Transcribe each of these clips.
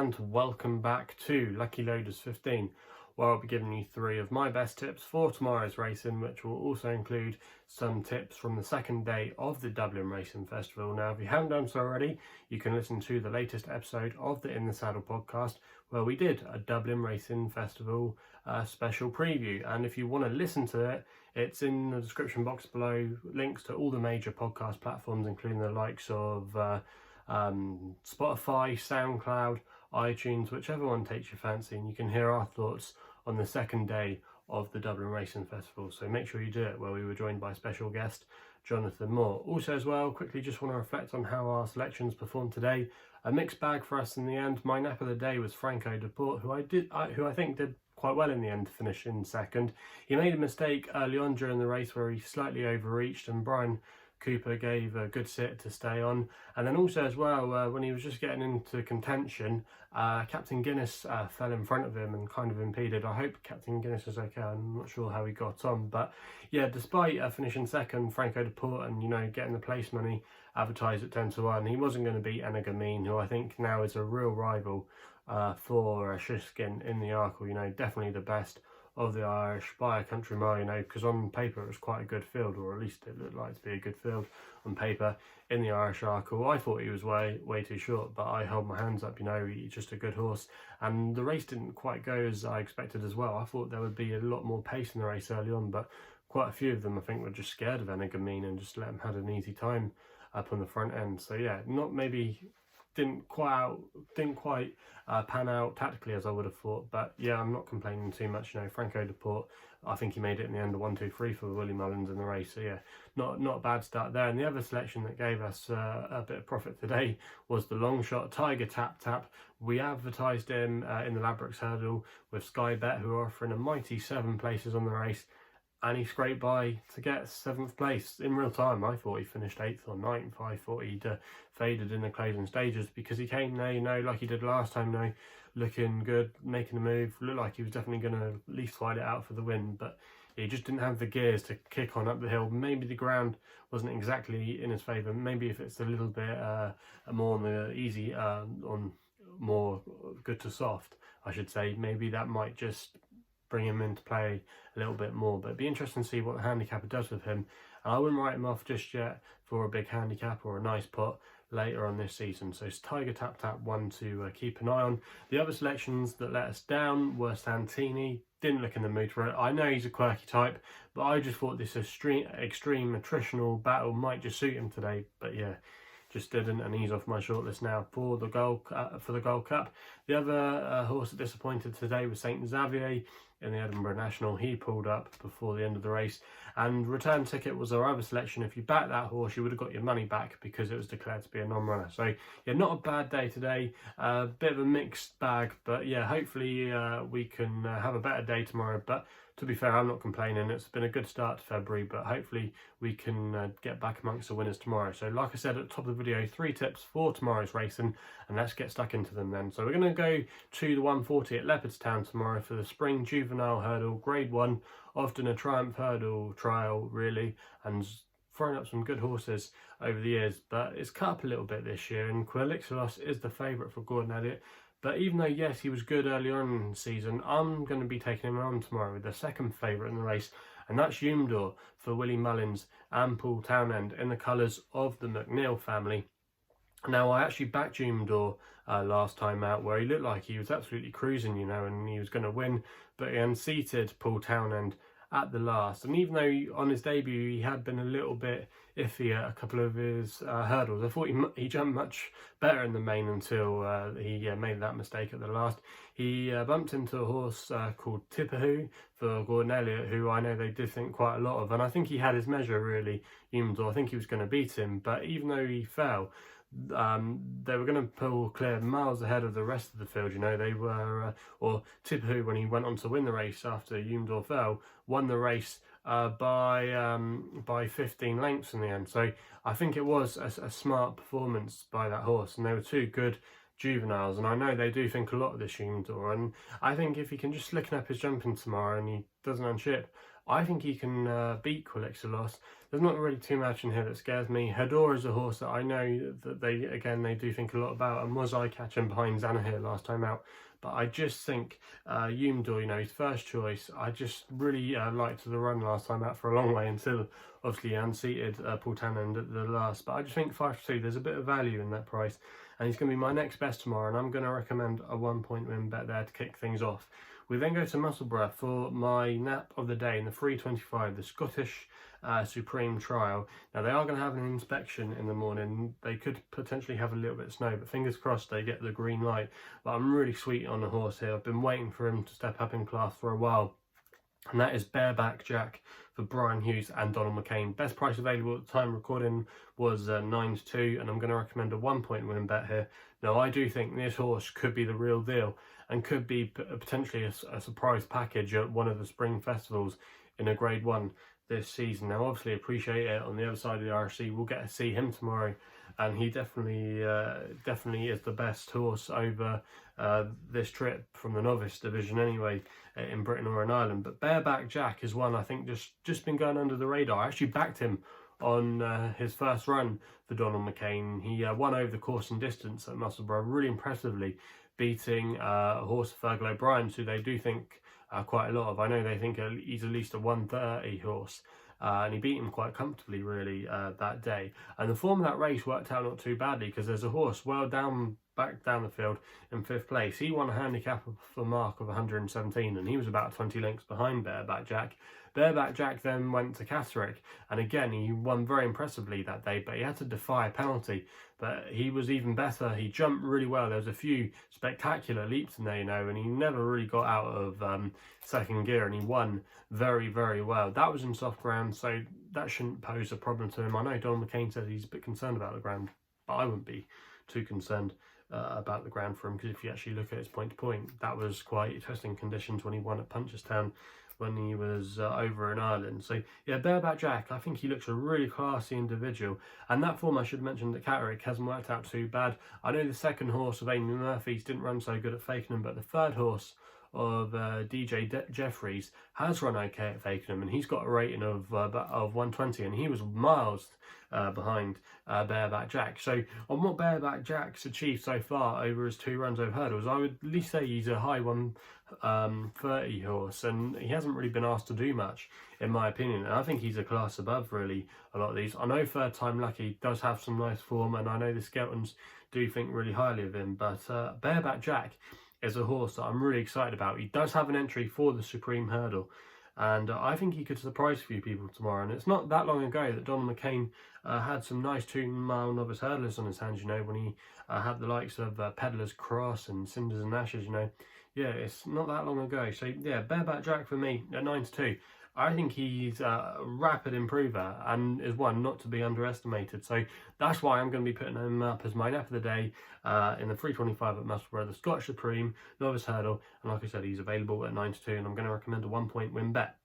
and welcome back to Lucky Loaders 15, where I'll be giving you 3 of my best tips for tomorrow's racing, which will also include some tips from the second day of the Dublin Racing Festival. Now, if you haven't done so already, you can listen to the latest episode of the In the Saddle podcast, where we did a Dublin Racing Festival special preview. And if you want to listen to it, it's in the description box below, links to all the major podcast platforms, including the likes of Spotify, SoundCloud, iTunes, whichever one takes your fancy, and you can hear our thoughts on the second day of the Dublin Racing Festival. So make sure you do it, where we were joined by special guest Jonathan Moore. Also as well, quickly just want to reflect on how our selections performed today. A mixed bag for us in the end. My nap of the day was Franco Deport, who I think did quite well in the end to finish in second. He made a mistake early on during the race where he slightly overreached, and Brian Cooper gave a good sit to stay on. And then also as well, when he was just getting into contention, Captain Guinness fell in front of him and kind of impeded. I hope Captain Guinness is okay. I'm not sure how he got on, but yeah, despite finishing second, Franco Deport, and getting the place money advertised at 10-1, he wasn't going to beat Enegamine, who I think now is a real rival for Shiskin in the Arkle. Definitely the best of the Irish by a country mile, because on paper it was quite a good field, or at least it looked like to be a good field on paper in the Irish Arkle. I thought he was way too short, but I held my hands up. He's just a good horse, and the race didn't quite go as I expected as well. I thought there would be a lot more pace in the race early on, but quite a few of them I think were just scared of Enegamine and just let him have an easy time up on the front end. So yeah, didn't quite pan out tactically as I would have thought, but yeah, I'm not complaining too much. Franco Deport, I think he made it in the end of 1-2-3 for Willie Mullins in the race, so yeah, not a bad start there. And the other selection that gave us a bit of profit today was the Longshot Tiger Tap Tap. We advertised him in the Ladbrokes Hurdle with Skybet, who are offering a mighty 7 places on the race, and he scraped by to get 7th place in real time. I thought he finished 8th or 9th. I thought he'd faded in the closing stages, because he came there, like he did last time, looking good, making a move, looked like he was definitely going to at least fight it out for the win, but he just didn't have the gears to kick on up the hill. Maybe the ground wasn't exactly in his favour. Maybe if it's a little bit more on the easy, on more good to soft, I should say, maybe that might just bring him into play a little bit more. But it'd be interesting to see what the handicapper does with him, and I wouldn't write him off just yet for a big handicap or a nice pot later on this season. So it's Tiger Tap Tap, one to keep an eye on. The other selections that let us down were Santini. Didn't look in the mood for it. I know he's a quirky type, but I just thought this extreme attritional battle might just suit him today, but yeah, just didn't, and he's off my shortlist now for the Gold Cup. The other horse that disappointed today was Saint Xavier in the Edinburgh National. He pulled up before the end of the race, and Return Ticket was our other selection. If you backed that horse, you would have got your money back because it was declared to be a non-runner. So yeah, not a bad day today. A bit of a mixed bag, but yeah, hopefully we can have a better day tomorrow. But to be fair, I'm not complaining. It's been a good start to February, but hopefully we can get back amongst the winners tomorrow. So like I said at the top of the video, 3 tips for tomorrow's racing, and let's get stuck into them then. So we're going to go to the 140 at Leopardstown tomorrow for the Spring Juvenile Hurdle, Grade 1, often a Triumph Hurdle trial really, and thrown up some good horses over the years, but it's cut up a little bit this year, and Quilixalos is the favourite for Gordon Elliott. But even though, yes, he was good early on in the season, I'm going to be taking him on tomorrow with the second favourite in the race, and that's Youmdor for Willie Mullins and Paul Townend in the colours of the McNeil family. Now, I actually backed Youmdor last time out, where he looked like he was absolutely cruising, and he was going to win, but he unseated Paul Townend at the last. And even though on his debut he had been a little bit iffy at a couple of his hurdles, I thought he jumped much better in the main until he made that mistake at the last. He bumped into a horse called Tipahu for Gordon Elliott, who I know they did think quite a lot of, and I think he had his measure really, Youmdor. I think he was going to beat him, but even though he fell, they were going to pull clear miles ahead of the rest of the field. They were, or Tipahu, when he went on to win the race after Youmdor fell, won the race by 15 lengths in the end. So I think it was a smart performance by that horse, and they were 2 good juveniles, and I know they do think a lot of this Youmdor, and I think if he can just slicken up his jumping tomorrow and he doesn't unship, I think he can beat Quilixalos. there's not really too much in here that scares me. Youmdor is a horse that I know that they do think a lot about, and was eye-catching behind Zanahiyr last time out. But I just think Youmdor, you know, his first choice, I just really liked the run last time out for a long way until obviously he unseated Paul Tannand at the last. But I just think 5-2, there's a bit of value in that price, and he's going to be my next best tomorrow, and I'm going to recommend a 1-point win bet there to kick things off. We then go to Musselburgh for my nap of the day in the 3:25, the Scottish Supreme Trial. Now they are going to have an inspection in the morning. They could potentially have a little bit of snow, but fingers crossed they get the green light. But I'm really sweet on the horse here. I've been waiting for him to step up in class for a while. And that is Bareback Jack for Brian Hughes and Donald McCain. Best price available at the time recording was 9-2, and I'm going to recommend a 1-point win bet here. Now I do think this horse could be the real deal and could be potentially a surprise package at one of the spring festivals in a Grade 1 this season. Now obviously appreciate it on the other side of the RC. We'll get to see him tomorrow, and he definitely is the best horse over this trip from the novice division anyway, in Britain or in Ireland. But Bareback Jack is one I think just been going under the radar. I actually backed him on his first run for Donald McCain. He won over the course and distance at Musselburgh really impressively, beating a horse of Fergal O'Brien's, who they do think quite a lot of. I know they think he's at least a 130 horse, and he beat him quite comfortably really that day. And the form of that race worked out not too badly, because there's a horse back down the field in 5th place. He won a handicap of a mark of 117, and he was about 20 lengths behind Bareback Jack. Bareback Jack then went to Catterick, and again he won very impressively that day, but he had to defy a penalty. But he was even better. He jumped really well. There was a few spectacular leaps in there, you know, and he never really got out of second gear, and he won very, very well. That was in soft ground, so that shouldn't pose a problem to him. I know Donald McCain says he's a bit concerned about the ground, but I wouldn't be too concerned about the ground for him, because if you actually look at his point to point, that was quite testing conditions when he won at Punchestown when he was over in Ireland. So yeah, Bareback Jack, I think he looks a really classy individual, and that form I should mention that Catterick hasn't worked out too bad. I know the second horse of Amy Murphy's didn't run so good at Fakenham, but the third horse of DJ Jeffries has run okay at Fakenham, and he's got a rating of 120, and he was miles behind Bareback Jack. So on what Bareback Jack's achieved so far over his 2 runs over hurdles, I would at least say he's a high 130 horse, and he hasn't really been asked to do much in my opinion, and I think he's a class above really a lot of these. I know Third Time Lucky does have some nice form, and I know the Skeltons do think really highly of him, but Bareback Jack is a horse that I'm really excited about. He does have an entry for the Supreme Hurdle, and I think he could surprise a few people tomorrow. And it's not that long ago that Donald McCain had some nice 2-mile novice hurdlers on his hands, you know, when he had the likes of Peddler's Cross and Cinders and Ashes, you know. Yeah, it's not that long ago. So yeah, Bareback Jack for me at 9-2. I think he's a rapid improver and is one not to be underestimated. So that's why I'm going to be putting him up as my nap of the day in the 3:25 at Musselburgh, the Scottish Supreme Novice Hurdle. And like I said, he's available at 9-2, and I'm going to recommend a 1-point win bet.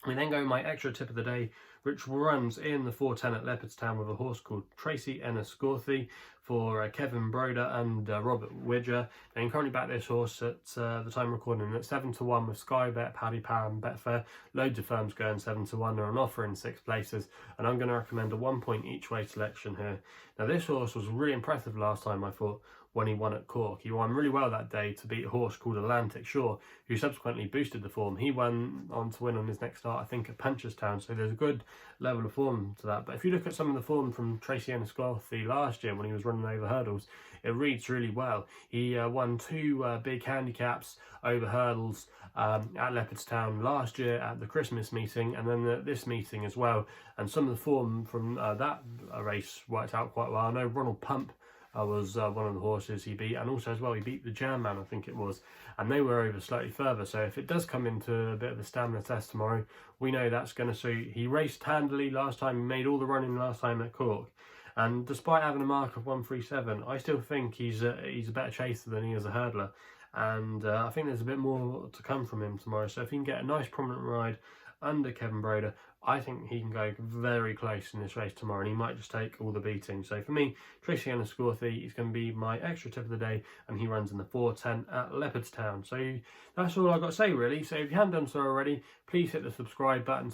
We then go my extra tip of the day, which runs in the 4:10 at Leopardstown with a horse called Treacyenniscorthy for Kevin Broder and Robert Widger. And you currently back this horse at the time recording at 7-1 with Skybet, Paddy and Betfair. Loads of firms going 7-1. They're on offer in 6 places, and I'm going to recommend a 1-point each way selection here. Now this horse was really impressive last time, I thought, when he won at Cork. He won really well that day to beat a horse called Atlantic Shore, who subsequently boosted the form. He went on to win on his next start, I think, at Punchestown, so there's a good level of form to that. But if you look at some of the form from Treacyenniscorthy last year when he was running over hurdles, it reads really well. He won 2 big handicaps over hurdles at Leopardstown last year at the Christmas meeting, and then at this meeting as well. And some of the form from that race worked out quite well. I know Ronald Pump was one of the horses he beat, and also as well he beat the Jam Man, I think it was, and they were over slightly further. So if it does come into a bit of a stamina test tomorrow, we know that's going to suit. He raced handily last time, he made all the running last time at Cork, and despite having a mark of 137, I still think he's a better chaser than he is a hurdler, and I think there's a bit more to come from him tomorrow. So if he can get a nice prominent ride under Kevin Broder, I think he can go very close in this race tomorrow, and he might just take all the beating. So for me, Treacyenniscorthy is going to be my extra tip of the day, and he runs in the 4:10 at Leopardstown. So that's all I've got to say, really. So if you haven't done so already, please hit the subscribe button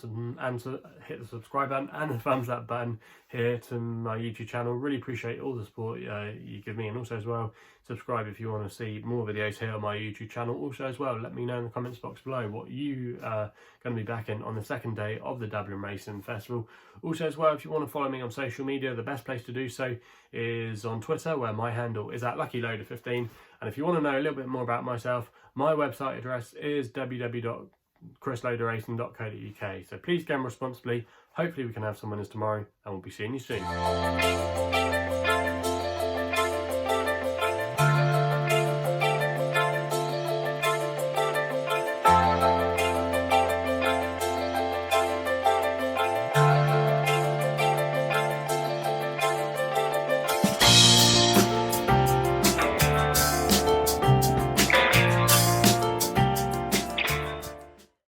hit the subscribe button and the thumbs up button here to my YouTube channel. Really appreciate all the support you give me, and also as well, subscribe if you want to see more videos here on my YouTube channel. Also as well, let me know in the comments box below what you are going to be backing on the second day of the Dublin Racing Festival. Also as well, if you want to follow me on social media, the best place to do so is on Twitter, where my handle is at LuckyLoader15. And if you want to know a little bit more about myself, my website address is www.chrisloaderracing.co.uk. So please gamble responsibly. Hopefully we can have some winners tomorrow, and we'll be seeing you soon.